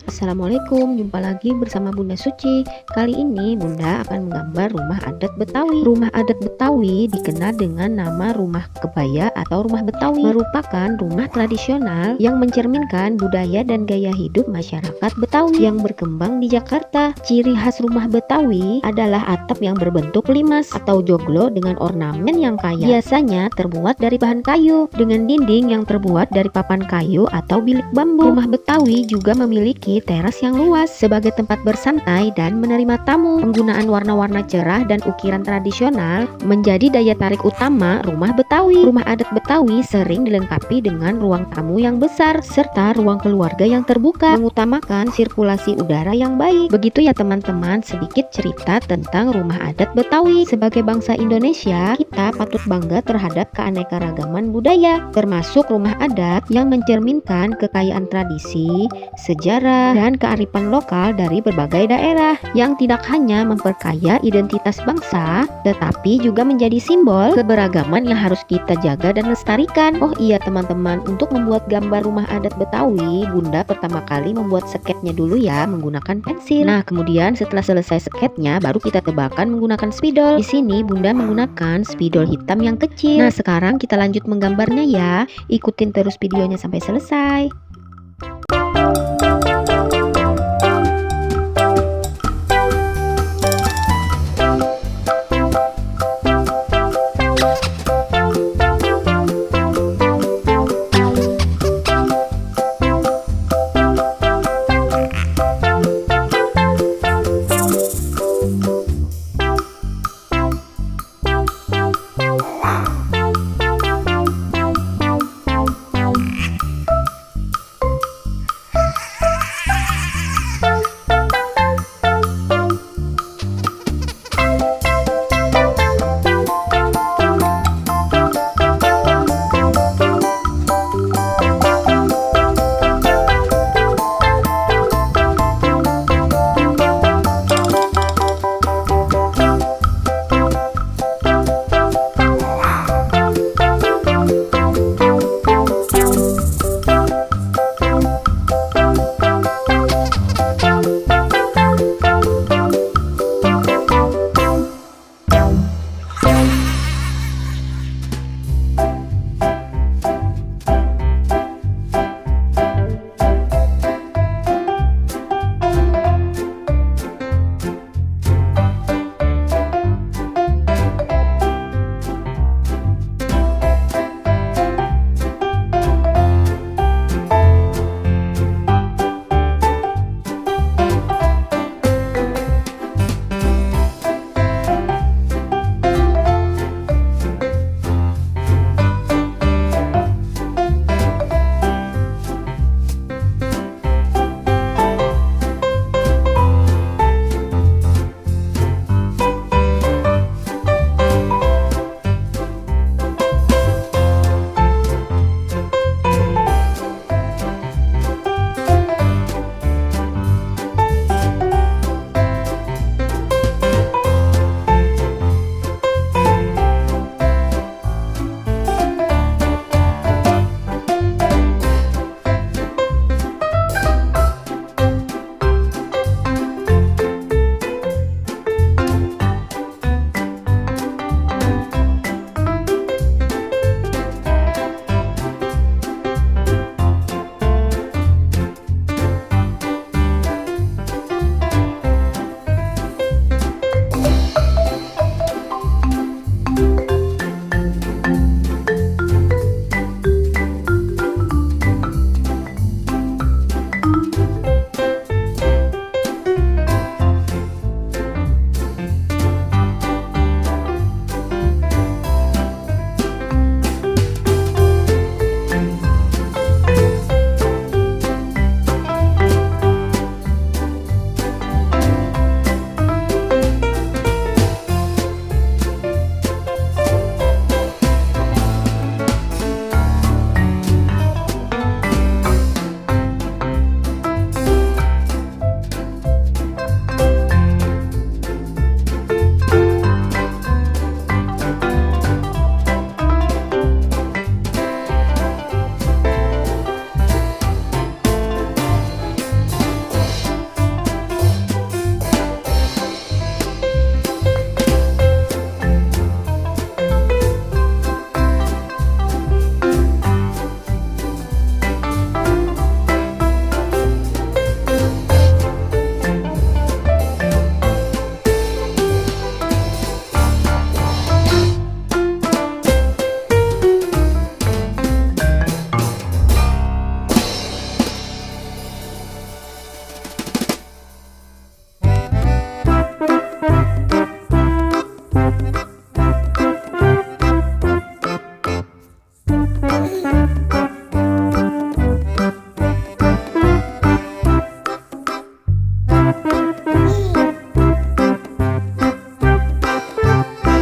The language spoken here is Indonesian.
Assalamualaikum, jumpa lagi bersama Bunda Suci. Kali ini Bunda akan menggambar rumah adat Betawi. Rumah adat Betawi dikenal dengan nama rumah kebaya atau rumah Betawi, merupakan rumah tradisional yang mencerminkan budaya dan gaya hidup masyarakat Betawi yang berkembang di Jakarta. Ciri khas rumah Betawi adalah atap yang berbentuk limas atau joglo dengan ornamen yang kaya. Biasanya terbuat dari bahan kayu dengan dinding yang terbuat dari papan kayu atau bilik bambu. Rumah Betawi juga memiliki teras yang luas sebagai tempat bersantai dan menerima tamu. Penggunaan warna-warna cerah dan ukiran tradisional menjadi daya tarik utama rumah Betawi. Rumah adat Betawi sering dilengkapi dengan ruang tamu yang besar serta ruang keluarga yang terbuka, mengutamakan sirkulasi udara yang baik. Begitu ya teman-teman, sedikit cerita tentang rumah adat Betawi. Sebagai bangsa Indonesia, kita patut bangga terhadap keanekaragaman budaya, termasuk rumah adat yang mencerminkan kekayaan tradisi, sejarah, dan kearifan lokal dari berbagai daerah yang tidak hanya memperkaya identitas bangsa, tetapi juga menjadi simbol keberagaman yang harus kita jaga dan lestarikan. Oh iya teman-teman, untuk membuat gambar rumah adat Betawi, Bunda pertama kali membuat sketnya dulu ya menggunakan pensil. Nah, kemudian setelah selesai sketnya, baru kita tebalkan menggunakan spidol. Di sini Bunda menggunakan spidol hitam yang kecil. Nah, sekarang kita lanjut menggambarnya ya. Ikutin terus videonya sampai selesai.